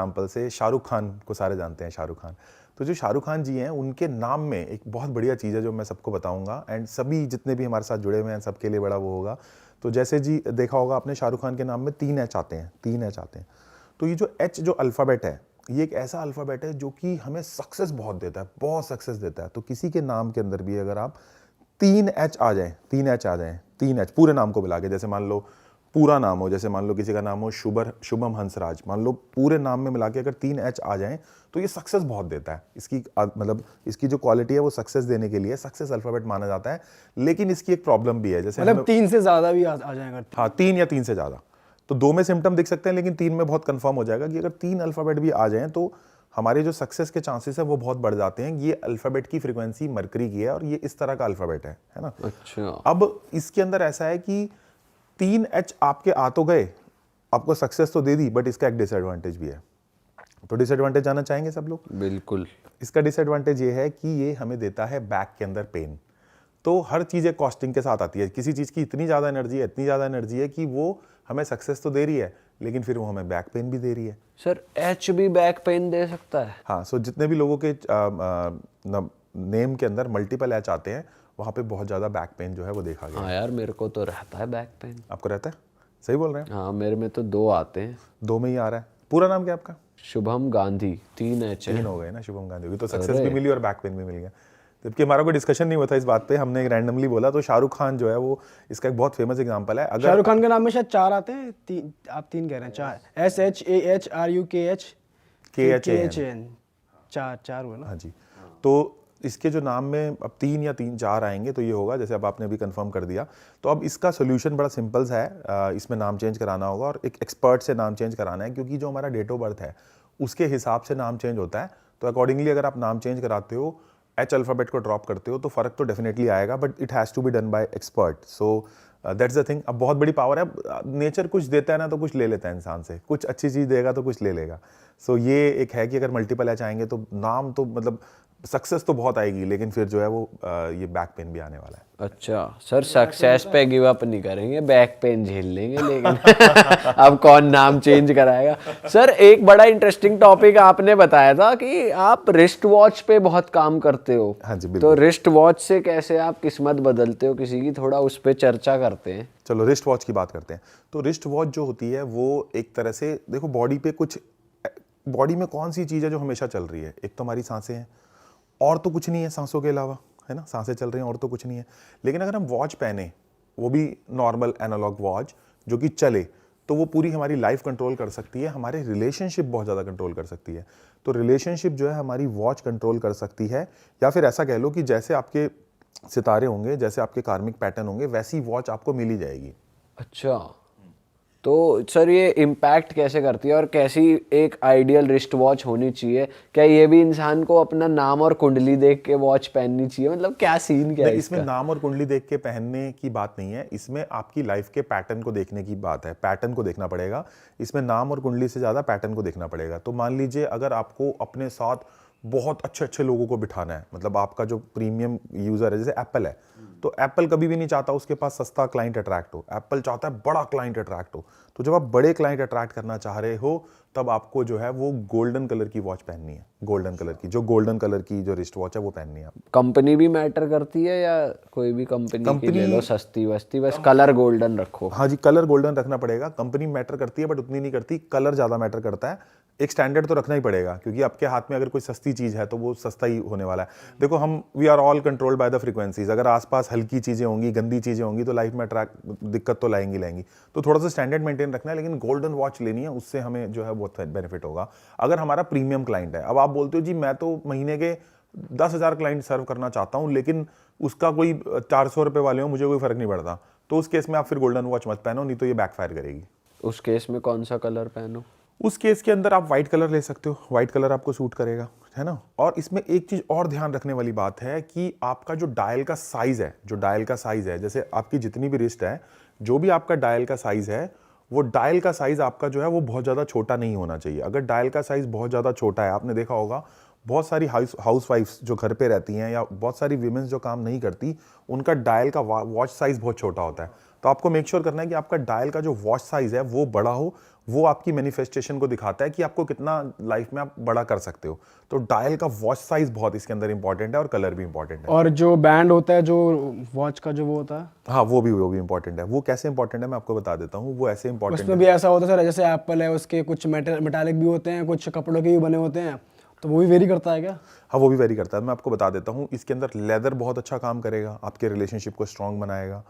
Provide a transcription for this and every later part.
Example से शाहरुख खान को सारे जानते हैं, शाहरुख खान। तो जो शाहरुख खान जी हैं उनके नाम में एक बहुत बढ़िया चीज़ है जो मैं सबको बताऊंगा, एंड सभी जितने भी हमारे साथ जुड़े हुए हैं सबके लिए बड़ा वो होगा। तो जैसे जी देखा होगा आपने, शाहरुख खान के नाम में 3 एच आते हैं, 3 एच आते हैं। तो ये जो एच जो अल्फ़ाबेट है, ये एक ऐसा अल्फ़ाबेट है जो कि हमें सक्सेस बहुत देता है, बहुत सक्सेस देता है। तो किसी के नाम के अंदर भी अगर आप 3 एच आ जाएँ, 3 एच आ जाएँ, 3 एच पूरे नाम को मिला के, जैसे मान लो पूरा नाम हो, जैसे मान लो किसी का नाम हो शुभम हंसराज, मान लो पूरे नाम में मिला के अगर 3 एच आ जाएं तो ये सक्सेस बहुत देता है। इसकी मतलब इसकी जो क्वालिटी है वो सक्सेस देने के लिए सक्सेस अल्फ़ाबेट माना जाता है। लेकिन इसकी एक प्रॉब्लम भी है, जैसे मतलब 3 से ज़्यादा भी आ जाएगा। हाँ, 3 या 3 से ज़्यादा। तो 2 में सिम्टम दिख सकते हैं, लेकिन 3 में बहुत कंफर्म हो जाएगा कि अगर 3 अल्फ़ाबेट भी आ जाएं तो हमारे जो सक्सेस के चांसेस है वो बहुत बढ़ जाते हैं। ये अल्फ़ाबेट की फ्रीक्वेंसी मरकरी की है और ये इस तरह का अल्फ़ाबेट है ना। अच्छा। अब इसके अंदर ऐसा है कि 3 एच आपके आ तो गए, आपको सक्सेस तो दे दी, बट इसका एक डिसएडवांटेज भी है। तो डिसएडवांटेज जानना चाहेंगे सब लोग? बिल्कुल। इसका डिसएडवांटेज ये है कि ये हमें देता है बैक के अंदर पेन। तो हर चीज़ एक कॉस्टिंग के साथ आती है। किसी चीज़ की इतनी ज़्यादा एनर्जी है कि वो हमें सक्सेस तो दे रही है, लेकिन फिर वो हमें बैक पेन भी दे रही है। सर एच भी बैक पेन दे सकता है? हाँ, सो जितने भी लोगों के नेम के अंदर मल्टीपल एच आते हैं वहाँ पे बहुत ज़्यादा बैक पेन जो है वो देखा गया। हाँ यार, मेरे को तो रहता है बैक पेन। आपको रहता है? सही बोल रहे हैं। हाँ, मेरे में तो 2 आते हैं। 2 में ही आ रहा है। पूरा नाम क्या है आपका? शुभम गांधी। 3 एच है। 3 हो गए ना, शुभम गांधी होगी, तो सक्सेस भी मिली और बैक पेन भी मिल गया। जबकि हमारा कोई डिस्कशन नहीं हुआ था इस बात पे, हमने रैंडमली बोला। तो शाहरुख खान जो है वो इसका एक बहुत फेमस एग्जांपल है। अगर शाहरुख खान के नाम में शायद 4 आते हैं, आप 3 कह रहे हैं। 4 SHAHRUKH चार हुआ ना। हाँ जी। तो इसके जो नाम में अब 3 या 4 आएंगे तो ये होगा, जैसे अब आपने अभी कंफर्म कर दिया। तो अब इसका सोल्यूशन बड़ा सिंपल सा है। इसमें नाम चेंज कराना होगा और एक एक्सपर्ट से नाम चेंज कराना है, क्योंकि जो हमारा डेट ऑफ बर्थ है उसके हिसाब से नाम चेंज होता है। तो अकॉर्डिंगली अगर आप नाम चेंज कराते हो, एच अल्फ़ाबेट को ड्रॉप करते हो, तो फ़र्क तो डेफिनेटली आएगा, but it has to be done by expert. So that's the thing. अब बहुत बड़ी पावर है, नेचर कुछ देता है ना तो कुछ ले लेता है इंसान से, कुछ अच्छी चीज़ देगा तो कुछ ले लेगा। सो ये एक है कि अगर मल्टीपल एच आएंगे तो नाम तो मतलब सक्सेस तो बहुत आएगी, लेकिन फिर जो है वो ये बैक पेन भी आने वाला है। अच्छा सर, सक्सेस पे गिव अप नहीं करेंगे, बैक पेन झेल लेंगे, लेकिन अब कौन नाम चेंज कराएगा। सर एक बड़ा इंटरेस्टिंग टॉपिक आपने बताया था कि आप रिस्ट वॉच पे बहुत काम करते हो। हाँ जी, तो रिस्ट वॉच से कैसे आप किस्मत बदलते हो किसी की, थोड़ा उस पर चर्चा करते हैं। चलो रिस्ट वॉच की बात करते हैं। तो रिस्ट वॉच जो होती है वो एक तरह से, देखो बॉडी पे कुछ, बॉडी में कौन सी चीज़ है जो हमेशा चल रही है? एक तो हमारी सांसें हैं, और तो कुछ नहीं है सांसों के अलावा, है ना। सांसें चल रही हैं और तो कुछ नहीं है। लेकिन अगर हम वॉच पहने, वो भी नॉर्मल एनालॉग वॉच जो कि चले, तो वो पूरी हमारी लाइफ कंट्रोल कर सकती है, हमारे रिलेशनशिप बहुत ज़्यादा कंट्रोल कर सकती है। तो रिलेशनशिप जो है हमारी वॉच कंट्रोल कर सकती है, या फिर ऐसा कह लो कि जैसे आपके सितारे होंगे, जैसे आपके कार्मिक पैटर्न होंगे, वैसी वॉच आपको मिली जाएगी। अच्छा, तो सर ये इम्पैक्ट कैसे करती है और कैसी एक आइडियल रिस्ट वॉच होनी चाहिए? क्या ये भी इंसान को अपना नाम और कुंडली देख के वॉच पहननी चाहिए? मतलब क्या सीन क्या है इसमें नाम और कुंडली देख के पहनने की बात नहीं है, इसमें आपकी लाइफ के पैटर्न को देखने की बात है। पैटर्न को देखना पड़ेगा इसमें, नाम और कुंडली से ज़्यादा पैटर्न को देखना पड़ेगा। तो मान लीजिए अगर आपको अपने साथ बहुत अच्छे अच्छे लोगों को बिठाना है, मतलब आपका जो प्रीमियम यूज़र है, जैसे एप्पल है, तो एप्पल कभी भी नहीं चाहता उसके पास सस्ता क्लाइंट अट्रैक्ट हो, एप्पल चाहता है बड़ा क्लाइंट अट्रैक्ट हो। तो जब आप बड़े क्लाइंट अट्रैक्ट करना चाह रहे हो, तब आपको जो है वो गोल्डन कलर की वॉच पहननी है। गोल्डन कलर की, जो गोल्डन कलर की जो रिस्ट वॉच है वो पहननी है। कंपनी भी मैटर करती है या कोई भी कंपनी की ले लो सस्ती वस्ती, बस कलर गोल्डन रखो? हाँ जी, कलर गोल्डन रखना पड़ेगा। कंपनी मैटर करती है बट उतनी नहीं करती, कलर ज़्यादा मैटर करता है। एक स्टैंडर्ड तो रखना ही पड़ेगा, क्योंकि आपके हाथ में अगर कोई सस्ती चीज़ है तो वो सस्ता ही होने वाला है। देखो हम we are all controlled by the frequencies. अगर आसपास हल्की चीज़ें होंगी, गंदी चीज़ें होंगी, तो लाइफ में दिक्कत तो लाएंगी। तो थोड़ा सा स्टैंडर्ड मेंटेन रखना है, लेकिन गोल्डन वॉच लेनी है, उससे हमें जो है बहुत बेनिफिट होगा। अगर हमारा प्रीमियम क्लाइंट है, अब आप बोलते हो जी मैं तो महीने के 10,000 क्लाइंट सर्व करना चाहता हूँ, लेकिन उसका कोई 400 रुपये वाले हो, मुझे कोई फ़र्क नहीं पड़ता, तो उस केस में आप फिर गोल्डन वॉच मत पहनो, नहीं तो ये बैकफायर करेगी। उस केस में कौन सा कलर पहनो? उस केस के अंदर आप वाइट कलर ले सकते हो, वाइट कलर आपको सूट करेगा, है ना। और इसमें एक चीज़ और ध्यान रखने वाली बात है कि आपका जो डायल का साइज़ है, जैसे आपकी जितनी भी रिस्ट है, जो भी आपका डायल का साइज़ है, वो डायल का साइज़ आपका जो है वो बहुत ज़्यादा छोटा नहीं होना चाहिए। अगर डायल का साइज़ बहुत ज़्यादा छोटा है, आपने देखा होगा बहुत सारी हाउस वाइफ्स जो घर पे रहती हैं, या बहुत सारी वीमेंस जो काम नहीं करती, उनका डायल का वॉच साइज़ बहुत छोटा होता है। तो आपको मेक श्योर करना है कि आपका डायल का जो वॉच साइज है वो बड़ा हो, वो आपकी मैनिफेस्टेशन को दिखाता है कि आपको कितना लाइफ में आप बड़ा कर सकते हो। तो डायल का वॉच साइज बहुत इसके अंदर इंपॉर्टेंट है और कलर भी इंपॉर्टेंट है। और जो बैंड होता है जो वॉच का जो वो होता है, हाँ वो भी इंपॉर्टेंट है। वो कैसे इंपॉर्टेंट है मैं आपको बता देता हूँ। वो ऐसे इंपॉर्टेंट उसमें भी ऐसा होता है सर, जैसे एप्पल है उसके कुछ मेटालिक भी होते हैं, कुछ कपड़ों के भी बने होते हैं, तो वो भी वेरी करता है क्या? हाँ वो भी वेरी करता है। मैं आपको बता देता हूँ। इसके अंदर लेदर बहुत अच्छा काम करेगा, आपके रिलेशनशिप को स्ट्रांग बनाएगा।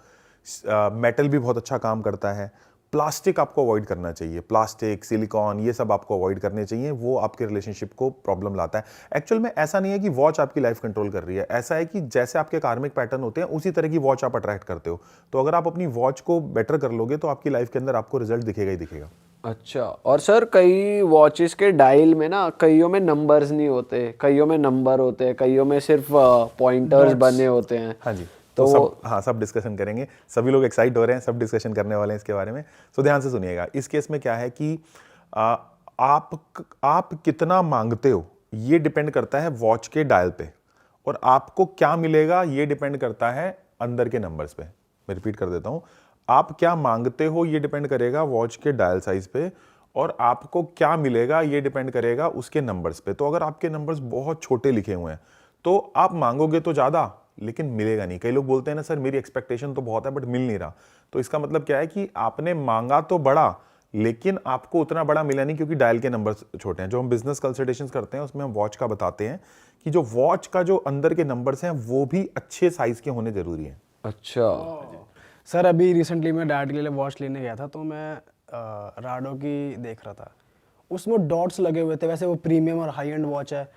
मेटल भी बहुत अच्छा काम करता है। प्लास्टिक आपको अवॉइड करना चाहिए, प्लास्टिक, सिलिकॉन, ये सब आपको अवॉइड करने चाहिए, वो आपके रिलेशनशिप को प्रॉब्लम लाता है। एक्चुअल में ऐसा नहीं है कि वॉच आपकी लाइफ कंट्रोल कर रही है, ऐसा है कि जैसे आपके कार्मिक पैटर्न होते हैं उसी तरह की वॉच आप अट्रैक्ट करते हो। तो अगर आप अपनी वॉच को बेटर कर लोगे तो आपकी लाइफ के अंदर आपको रिजल्ट दिखेगा ही दिखेगा। अच्छा, और सर कई वॉचेस के डायल में ना, कईयों में नंबर्स नहीं होते, कईयों में नंबर होते हैं, कईयों में सिर्फ पॉइंटर्स बने होते हैं। हाँ जी, तो सब डिस्कशन करेंगे। सभी लोग एक्साइट हो रहे हैं, सब डिस्कशन करने वाले हैं इसके बारे में। सो ध्यान से सुनिएगा। इस केस में क्या है कि आप कितना मांगते हो ये डिपेंड करता है वॉच के डायल पे, और आपको क्या मिलेगा ये डिपेंड करता है अंदर के नंबर्स पे। मैं रिपीट कर देता हूँ, आप क्या मांगते हो ये डिपेंड करेगा वॉच के डायल साइज पे, और आपको क्या मिलेगा ये डिपेंड करेगा उसके नंबर्स पे। तो अगर आपके नंबर्स बहुत छोटे लिखे हुए हैं तो आप मांगोगे तो ज़्यादा, लेकिन मिलेगा नहीं। कई लोग बोलते हैं ना सर मेरी एक्सपेक्टेशन तो बहुत है बट मिल नहीं रहा। तो इसका मतलब क्या है कि आपने मांगा तो बड़ा, लेकिन आपको उतना बड़ा मिला नहीं क्योंकि डायल के नंबर्स छोटे हैं। जो हम बिजनेस कंसल्टेशंस करते हैं उसमें हम वॉच का बताते हैं कि जो वॉच का जो अंदर के नंबर्स हैं वो भी अच्छे साइज के होने जरूरी हैं। अच्छा सर अभी रिसेंटली मैं डैड के लिए वॉच लेने गया था, तो मैं राडो की देख रहा था, उसमें डॉट्स लगे हुए थे। वैसे वो प्रीमियम और हाई एंड वॉच है,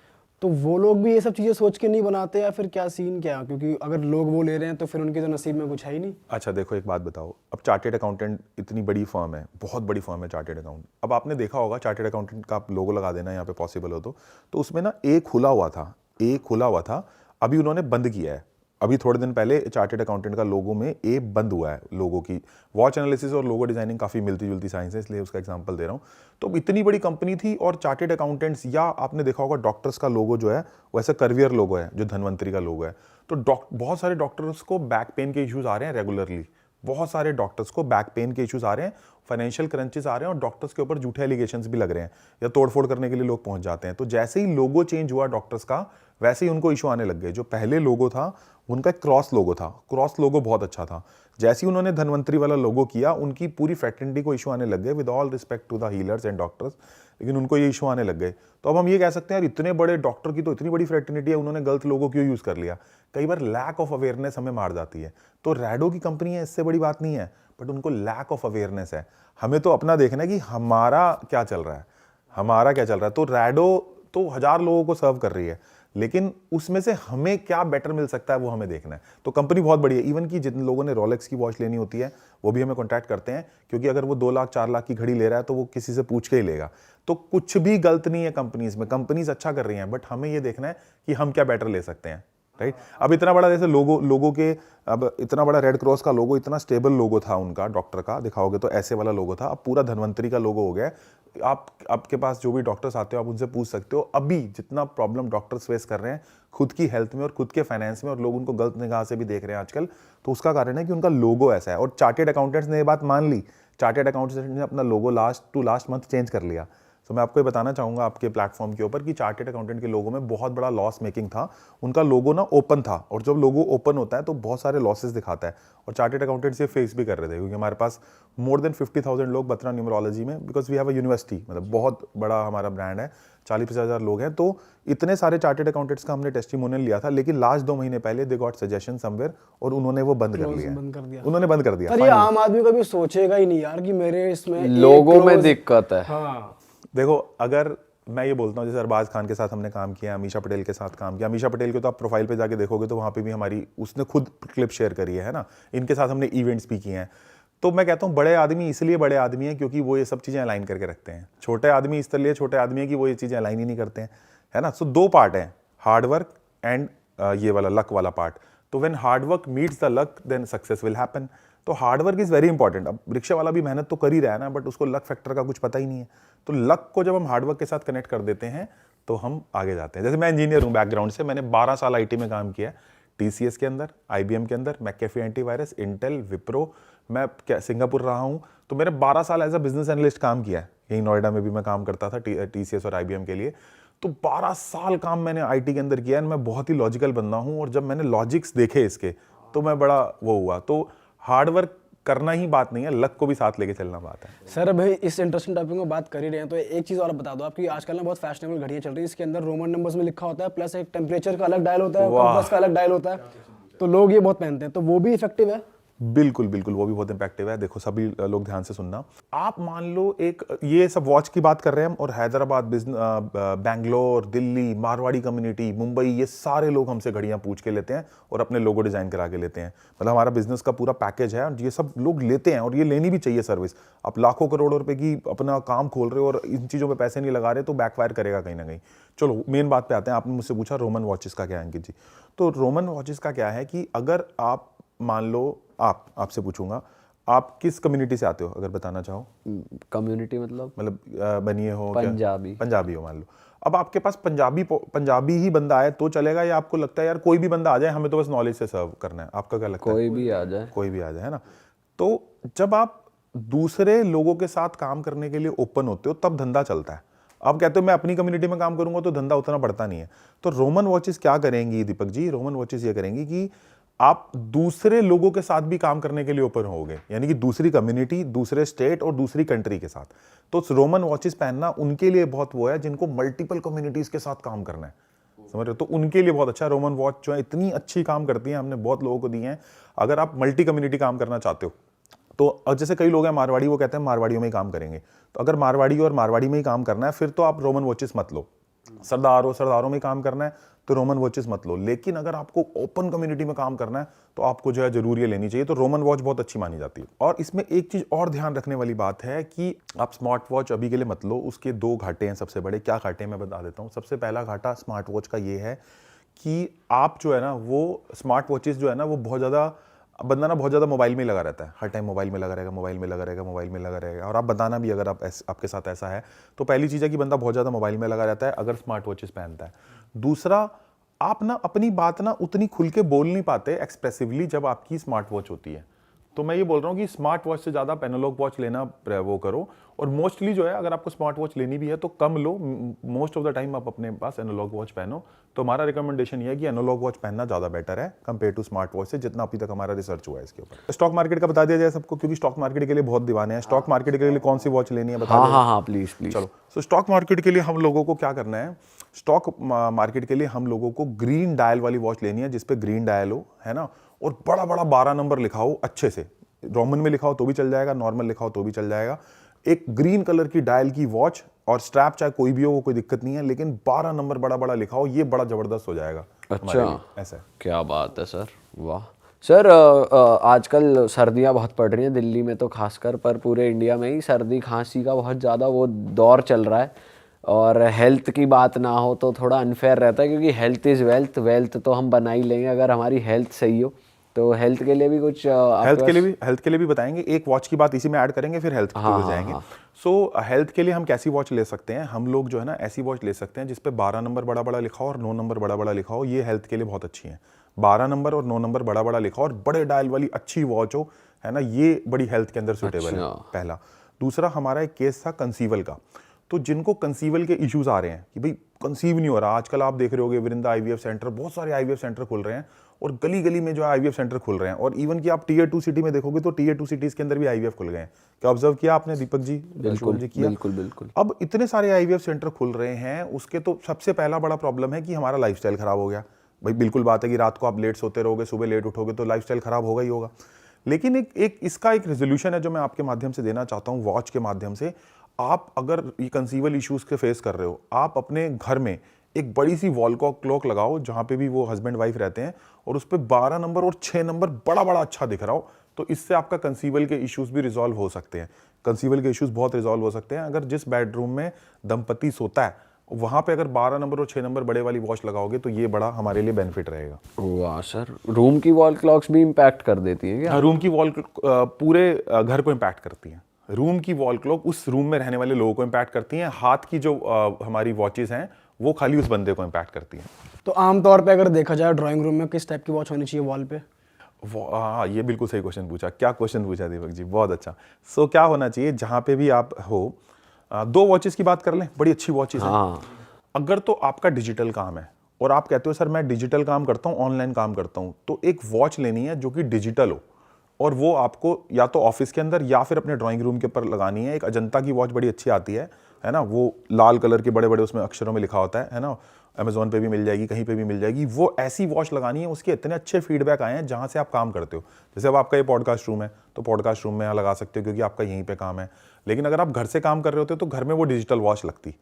तो वो लोग भी ये सब चीज़ें सोच के नहीं बनाते या फिर क्या सीन क्या है? क्योंकि अगर लोग वो ले रहे हैं तो फिर उनके तो नसीब में कुछ है ही नहीं। अच्छा देखो एक बात बताओ, अब चार्टेड अकाउंटेंट इतनी बड़ी फर्म है, बहुत बड़ी फर्म है चार्टेड अकाउंट। अब आपने देखा होगा चार्टेड अकाउंटेंट का आप लोगो लगा देना यहाँ पे पॉसिबल हो तो उसमें ना ए खुला हुआ था, अभी उन्होंने बंद किया है। अभी थोड़े दिन पहले चार्टेड अकाउंटेंट का लोगो में ए बंद हुआ है। लोगो की वॉच एनालिसिस और लोगो डिजाइनिंग काफ़ी मिलती जुलती साइंस है, इसलिए उसका एग्जांपल दे रहा हूँ। तो इतनी बड़ी कंपनी थी और चार्टेड अकाउंटेंट्स, या आपने देखा होगा डॉक्टर्स का लोगो जो है वो ऐसा कर्वियर लोगो है जो धन्वंतरी का लोगो है। तो बहुत सारे डॉक्टर्स को बैक पेन के इश्यूज आ रहे हैं रेगुलरली, बहुत सारे डॉक्टर्स को बैक पेन के इश्यूज आ रहे हैं, फाइनेंशियल क्रंचेस आ रहे हैं और डॉक्टर्स के ऊपर झूठे एलिगेशंस भी लग रहे हैं या तोड़फोड़ करने के लिए लोग पहुंच जाते हैं। तो जैसे ही लोगो चेंज हुआ डॉक्टर्स का, वैसे ही उनको इशू आने लग गए। जो पहले लोगो था उनका क्रॉस लोगो था, क्रॉस लोगो बहुत अच्छा था। जैसे ही उन्होंने धन्वंतरी वाला लोगो किया, उनकी पूरी फ्रेटर्निटी को इशू आने लग गए, with all respect to the healers and doctors, लेकिन उनको ये इशू आने लग गए। तो अब हम ये कह सकते हैं यार इतने बड़े डॉक्टर की तो इतनी बड़ी फ्रेटर्निटी है, उन्होंने गलत लोगो क्यों यूज कर लिया। कई बार लैक ऑफ अवेयरनेस हमें मार जाती है। तो रैडो की कंपनी है, इससे बड़ी बात नहीं है, बट उनको लैक ऑफ अवेयरनेस है। हमें तो अपना देखना है कि हमारा क्या चल रहा है। तो रैडो तो 1000 लोगों को सर्व कर रही है, लेकिन उसमें से हमें क्या बेटर मिल सकता है वो हमें देखना है। तो कंपनी बहुत बड़ी है। इवन कि जिन लोगों ने रोलेक्स की वॉच लेनी होती है वो भी हमें कॉन्टैक्ट करते हैं, क्योंकि अगर वो 2 लाख 4 लाख की घड़ी ले रहा है तो वो किसी से पूछ के ही लेगा। तो कुछ भी गलत नहीं है कंपनीज में, कंपनीज अच्छा कर रही हैं, बट हमें ये देखना है कि हम क्या बेटर ले सकते हैं, राइट। अब इतना बड़ा जैसे लोगो के, अब इतना बड़ा रेड क्रॉस का लोगो, इतना स्टेबल लोगो था उनका, डॉक्टर का दिखाओगे तो ऐसे वाला लोगो था। अब पूरा धन्वंतरी का लोगो हो गया। आपके पास जो भी डॉक्टर्स आते हो आप उनसे पूछ सकते हो अभी जितना प्रॉब्लम डॉक्टर्स फेस कर रहे हैं खुद की हेल्थ में और खुद के फाइनेंस में, और लोग उनको गलत निगाह से भी देख रहे हैं आजकल, तो उसका कारण है कि उनका लोगो ऐसा है। और चार्टेड अकाउंटेंट्स ने ये बात मान ली, चार्टेड अकाउंटेंट्स ने अपना लोगो लास्ट मंथ चेंज कर लिया। तो मैं आपको ये बताना चाहूँगा आपके प्लेटफॉर्म के ऊपर कि चार्टेड अकाउंटेंट के लोगों में बहुत बड़ा लॉस मेकिंग था। उनका लोगो ना ओपन था, और जब लोगो ओपन होता है तो बहुत सारे लॉसेस दिखाता है, और चार्टेड अकाउंटेंट्स ये फेस भी कर रहे थे, क्योंकि हमारे पास मोर देन 50,000 लोग बत्रा न्यूमरोलॉजी में, because we have a university, मतलब बहुत बड़ा हमारा ब्रांड है, 40-50,000 लोग हैं। तो इतने सारे चार्टेड अकाउंटेंट्स का हमने टेस्टिमोनियल लिया था, लेकिन लास्ट 2 महीने पहले दे गॉट सजेशन समवेयर और उन्होंने वो बंद कर दिया। पर ये आम आदमी कभी सोचेगा ही नहीं यार कि मेरे इसमें लोगों में दिक्कत है। हाँ देखो, अगर मैं ये बोलता हूँ जैसे अरबाज खान के साथ हमने काम किया, अमीषा पटेल के साथ काम किया। अमीषा पटेल के तो आप प्रोफाइल पे जाके देखोगे तो वहाँ पे भी हमारी, उसने खुद क्लिप शेयर करी है ना। इनके साथ हमने इवेंट्स भी किए हैं। तो मैं कहता हूँ बड़े आदमी इसलिए बड़े आदमी हैं क्योंकि वो ये सब चीज़ें अलाइन करके रखते हैं। छोटे आदमी इसलिए छोटे आदमी है कि वो ये चीज़ें अलाइन ही नहीं करते हैं, है ना। सो 2 पार्ट हैं, हार्ड वर्क एंड ये वाला लक वाला पार्ट। तो when hard work meets the luck then success will happen. तो hard work is very important. अब रिक्शा वाला भी मेहनत तो कर ही रहा है ना, बट उसको लक फैक्टर का कुछ पता ही नहीं है। तो लक को जब हम हार्ड वर्क के साथ कनेक्ट कर देते हैं तो हम आगे जाते हैं। जैसे मैं इंजीनियर हूँ बैकग्राउंड से, मैंने 12 साल आईटी में काम किया है, टीसीएस के अंदर, आईबीएम के अंदर, मैकेफी एंटीवायरस, इंटेल, विप्रो, मैं क्या सिंगापुर रहा हूँ, तो मैंने 12 साल एज अ बिजनेस एनालिस्ट काम किया है। यही नोएडा में भी मैं काम करता था TCS और IBM के लिए। तो 12 साल काम मैंने IT के अंदर किया है। मैं बहुत ही लॉजिकल बंदा हूँ, और जब मैंने लॉजिक्स देखे इसके तो मैं बड़ा वो हुआ। तो हार्डवर्क करना ही बात नहीं है, लक को भी साथ लेके चलना बात है। सर भाई इस इंटरेस्टिंग टॉपिक में बात कर ही रहे हैं तो एक चीज़ और बता दो आपकी, आजकल ना बहुत फैशनेबल घड़ियाँ चल रही है, इसके अंदर रोमन नंबर्स में लिखा होता है, प्लस एक टेम्परेचर का अलग डायल होता है, कंपास का अलग डायल होता है, तो लोग ये बहुत पहनते हैं, तो वो भी इफेक्टिव है? बिल्कुल बिल्कुल, वो भी बहुत इंपैक्टिव है। देखो सभी लोग ध्यान से सुनना, आप मान लो एक ये सब वॉच की बात कर रहे हैं हम, और हैदराबाद, बैंगलोर, दिल्ली, मारवाड़ी कम्युनिटी, मुंबई, ये सारे लोग हमसे घड़ियां पूछ के लेते हैं और अपने लोगो डिजाइन करा के लेते हैं। मतलब हमारा बिजनेस का पूरा पैकेज है, और ये सब लोग लेते हैं, और ये लेनी भी चाहिए सर्विस। आप लाखों करोड़ों रुपए की अपना काम खोल रहे हो और इन चीज़ों पे पैसे नहीं लगा रहे, तो बैकफायर करेगा कहीं ना कहीं। चलो मेन बात पे आते हैं। आपने मुझसे पूछा रोमन वॉचेस का क्या है अंकित जी, तो रोमन वॉचेस का क्या है कि अगर आप मान लो, आपसे पूछूंगा, आप किस कम्युनिटी से आते हो अगर बताना चाहो? कम्युनिटी मतलब बनिए हो क्या? पंजाबी। पंजाबी हो मान लो। अब आपके पास पंजाबी ही बंदा आए तो चलेगा, या आपको लगता है यार कोई भी बंदा आ जाए, हमें तो बस नॉलेज से सर्व करना है? आपका क्या लगता है? कोई भी आ जाए। कोई भी आ जाए, है ना। तो जब आप दूसरे लोगों के साथ काम करने के लिए ओपन होते हो तब धंधा चलता है। आप कहते हो मैं अपनी कम्युनिटी में काम करूंगा तो धंधा उतना बढ़ता नहीं है। तो रोमन वॉचेस क्या करेंगी दीपक जी? रोमन वॉचेस ये करेंगी कि आप दूसरे लोगों के साथ भी काम करने के लिए ओपन होगे, यानी कि दूसरी कम्युनिटी, दूसरे स्टेट और दूसरी कंट्री के साथ। तो रोमन वॉचेस पहनना उनके लिए बहुत वो है जिनको मल्टीपल कम्युनिटीज के साथ काम करना है, समझ रहे हो? तो उनके लिए बहुत अच्छा रोमन वॉच जो है इतनी अच्छी काम करती है, हमने बहुत लोगों को दी है। अगर आप मल्टी कम्युनिटी काम करना चाहते हो तो जैसे कई लोग हैं मारवाड़ी, वो कहते हैं मारवाड़ियों में ही काम करेंगे, तो अगर मारवाड़ी और मारवाड़ी में ही काम करना है फिर तो आप रोमन वॉचेस मत लो। सरदारों में काम करना है तो रोमन वॉचेस मत लो। लेकिन अगर आपको ओपन कम्युनिटी में काम करना है तो आपको जो है जरूर ये लेनी चाहिए। तो रोमन वॉच बहुत अच्छी मानी जाती है। और इसमें एक चीज और ध्यान रखने वाली बात है कि आप स्मार्ट वॉच अभी के लिए मत लो, उसके 2 घाटे हैं सबसे बड़े। क्या घाटे मैं बता देता हूँ। सबसे पहला घाटा स्मार्ट वॉच का ये है कि आप जो है ना, वो स्मार्ट वॉचेस जो है ना, वो बहुत ज़्यादा बंदा ना बहुत ज़्यादा मोबाइल में ही लगा रहता है, हर टाइम मोबाइल में लगा रहेगा, मोबाइल में लगा रहेगा, मोबाइल में लगा रहेगा। और आप बताना भी अगर आपके साथ ऐसा है तो पहली चीज़ है कि बंदा बहुत ज़्यादा मोबाइल में लगा रहता है अगर स्मार्ट वॉचेस पहनता है। दूसरा, आप ना अपनी बात ना उतनी खुल के बोल नहीं पाते एक्सप्रेसिवली जब आपकी स्मार्ट वॉच होती है। तो मैं ये बोल रहा हूँ कि स्मार्ट वॉच से ज़्यादा आप एनालॉग वॉच लेना वो करो। और मोस्टली जो है अगर आपको स्मार्ट वॉच लेनी भी है तो कम लो, मोस्ट ऑफ द टाइम आप अपने पास एनालॉग वॉच पहनो। तो हमारा रिकमेंडेशन ये है कि एनालॉग वॉच पहनना ज़्यादा बेटर है कंपेयर टू स्मार्ट वॉच से, जितना अभी तक हमारा रिसर्च हुआ है इसके ऊपर। स्टॉक मार्केट का बता दिया जाए सबको, क्योंकि स्टॉक मार्केट के लिए बहुत दीवाने हैं। स्टॉक मार्केट के लिए कौन सी वॉच लेनी है बता दो। हाँ प्लीज। चलो, तो स्टॉक मार्केट के लिए हम लोगों को क्या करना है, स्टॉक मार्केट के लिए हम लोगों को ग्रीन डायल वाली वॉच लेनी है, जिसपे ग्रीन डायल हो, है ना, और बड़ा बड़ा 12 नंबर लिखा हो अच्छे से। रोमन में लिखा हो तो भी चल जाएगा, नॉर्मल लिखा हो तो भी चल जाएगा। एक ग्रीन कलर की डायल की वॉच, और स्ट्रैप चाहे कोई भी हो वो कोई दिक्कत नहीं है, लेकिन 12 नंबर बड़ा बड़ा लिखा हो, ये बड़ा जबरदस्त हो जाएगा। अच्छा, ऐसा है। क्या बात है सर, वाह। सर आजकल सर्दियां बहुत पड़ रही हैं दिल्ली में तो खासकर, पर पूरे इंडिया में ही सर्दी खांसी का बहुत ज़्यादा वो दौर चल रहा है। और हेल्थ की बात ना हो तो थोड़ा अनफेयर रहता है, क्योंकि हेल्थ इज़ वेल्थ। वेल्थ तो हम बना ही लेंगे अगर हमारी हेल्थ सही हो। तो हेल्थ के लिए भी कुछ हेल्थ के लिए भी बताएंगे। एक वॉच की बात इसी में ऐड करेंगे, फिर हेल्थ पे जाएंगे। सो हेल्थ के लिए हम कैसी वॉच ले सकते हैं? हम लोग जो है ना ऐसी वॉच ले सकते हैं जिसपे 12 नंबर बड़ा बड़ा लिखा हो और 9 नंबर बड़ा बड़ा लिखा हो। ये हेल्थ के लिए बहुत अच्छी है। 12 नंबर और 9 नंबर बड़ा बड़ा लिखा हो और बड़े डायल वाली अच्छी वॉच हो, है ना, ये बड़ी हेल्थ के अंदर सुटेबल है, पहला। दूसरा, हमारा एक केस था कंसीवल का। तो जिनको कंसीवल के इश्यूज आ रहे हैं कि भाई कंसीव नहीं हो रहा, आजकल आप देख रहे होगे वृंदा IVF सेंटर, बहुत सारे IVF सेंटर खुल रहे हैं, और गली गली में जो है IVF सेंटर खुल रहे हैं। और इवन कि आप Tier 2 सिटी में देखोगे तो Tier 2 सिटीज के अंदर भी IVF खुल गए हैं। क्या ऑब्जर्व किया आपने दीपक जी? बिल्कुल जी किया। बिल्कुल। अब इतने सारे IVF सेंटर खुल रहे हैं, उसके तो सबसे पहला बड़ा प्रॉब्लम है कि हमारा लाइफस्टाइल खराब हो गया। भाई बिल्कुल बात है कि रात को आप लेट सोते रहोगे, सुबह लेट उठोगे, तो लाइफस्टाइल खराब होगा ही होगा। लेकिन इसका एक रेजोल्यूशन है जो मैं आपके माध्यम से देना चाहता हूँ, वॉच के माध्यम से। आप अगर ये कंसीवल इश्यूज के फेस कर रहे हो, आप अपने घर में एक बड़ी सी वॉल क्लॉक लगाओ जहाँ पे भी वो हस्बैंड वाइफ रहते हैं, और उस पर 12 नंबर और 6 नंबर बड़ा बड़ा अच्छा दिख रहा हो। तो इससे आपका कंसीवल के इश्यूज भी रिजॉल्व हो सकते हैं। कंसीवल के इश्यूज बहुत रिजॉल्व हो सकते हैं अगर जिस बेडरूम में दंपति सोता है वहां पे अगर 12 नंबर और 6 नंबर बड़े वाली वॉच लगाओगे तो ये बड़ा हमारे लिए बेनिफिट रहेगा। वाह सर, रूम की वॉल क्लॉक्स भी इम्पैक्ट कर देती है क्या? रूम की वॉल पूरे घर को इम्पैक्ट करती है। रूम की वॉल क्लॉक उस रूम में रहने वाले लोगों को इम्पैक्ट करती हैं। हाथ की जो हमारी वॉचेस हैं वो खाली उस बंदे को इम्पैक्ट करती हैं। तो आमतौर पे अगर देखा जाए ड्राइंग रूम में किस टाइप की वॉच होनी चाहिए वॉल पे? हाँ, ये बिल्कुल सही क्वेश्चन पूछा। क्या क्वेश्चन पूछा दीपक जी, बहुत अच्छा। सो क्या होना चाहिए जहाँ पे भी आप हो, 2 वॉचेस की बात कर लें, बड़ी अच्छी वॉचेस हैं। हाँ। अगर तो आपका डिजिटल काम है और आप कहते हो सर मैं डिजिटल काम करता हूँ, ऑनलाइन काम करता हूँ, तो एक वॉच लेनी है जो कि डिजिटल हो, और वो आपको या तो ऑफिस के अंदर या फिर अपने ड्राइंग रूम के ऊपर लगानी है। एक अजंता की वॉच बड़ी अच्छी आती है ना, वो लाल कलर के बड़े बड़े उसमें अक्षरों में लिखा होता है ना, अमेजोन पे भी मिल जाएगी, कहीं पे भी मिल जाएगी। वो ऐसी वॉच लगानी है, उसके इतने अच्छे फीडबैक आए हैं जहाँ से आप काम करते हो। जैसे अब आपका ये पॉडकास्ट रूम है, तो पॉडकास्ट रूम में यहाँ लगा सकते हो क्योंकि आपका यहीं पे काम है। लेकिन अगर आप घर से काम कर रहे होते तो घर में वो डिजिटल वॉच लगती।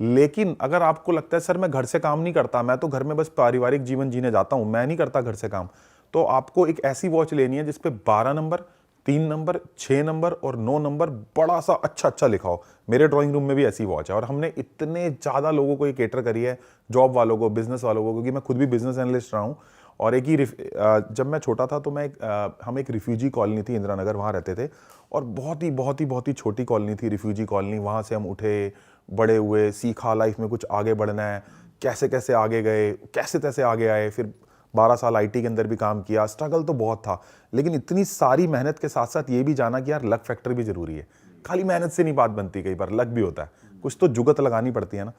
लेकिन अगर आपको लगता है सर मैं घर से काम नहीं करता, मैं तो घर में बस पारिवारिक जीवन जीने जाता हूँ, मैं नहीं करता घर से काम, तो आपको एक ऐसी वॉच लेनी है जिसपे 12 नंबर, 3 नंबर, 6 नंबर और 9 नंबर बड़ा सा अच्छा लिखा हो। मेरे ड्राइंग रूम में भी ऐसी वॉच है और हमने इतने ज़्यादा लोगों को ये केटर करी है, जॉब वालों को, बिजनेस वालों को, क्योंकि मैं खुद भी बिजनेस एनालिस्ट रहा हूँ। और एक ही जब मैं छोटा था तो हम एक रिफ्यूजी कॉलोनी थी इंदिरा नगर, वहाँ रहते थे, और बहुत ही छोटी कॉलोनी थी रिफ्यूजी कॉलोनी। वहाँ से हम उठे, बड़े हुए, सीखा लाइफ में कुछ आगे बढ़ना है, कैसे कैसे आगे गए, कैसे तैसे आगे आए, फिर 12 साल आईटी के अंदर भी काम किया। स्ट्रगल तो बहुत था, लेकिन इतनी सारी मेहनत के साथ साथ ये भी जाना कि यार लक फैक्टर भी जरूरी है। खाली मेहनत से नहीं बात बनती, कई बार लक भी होता है, कुछ तो जुगत लगानी पड़ती है ना।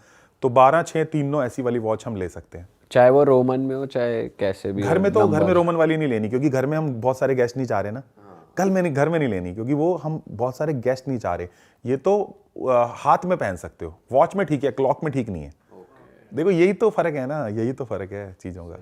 तो 12, 6, 3, 9 ऐसी वाली वॉच हम ले सकते हैं। चाहे वो रोमन में हो चाहे कैसे भी घर हो, में तो घर में नंबर। रोमन वाली नहीं लेनी, क्योंकि घर में हम बहुत सारे गेस्ट नहीं चाह रहे ना। घर में नहीं लेनी, क्योंकि वो हम बहुत सारे गेस्ट नहीं चाह रहे। ये तो हाथ में पहन सकते हो, वॉच में ठीक है, क्लॉक में ठीक नहीं है। देखो यही तो फर्क है ना, यही तो फर्क है चीजों का।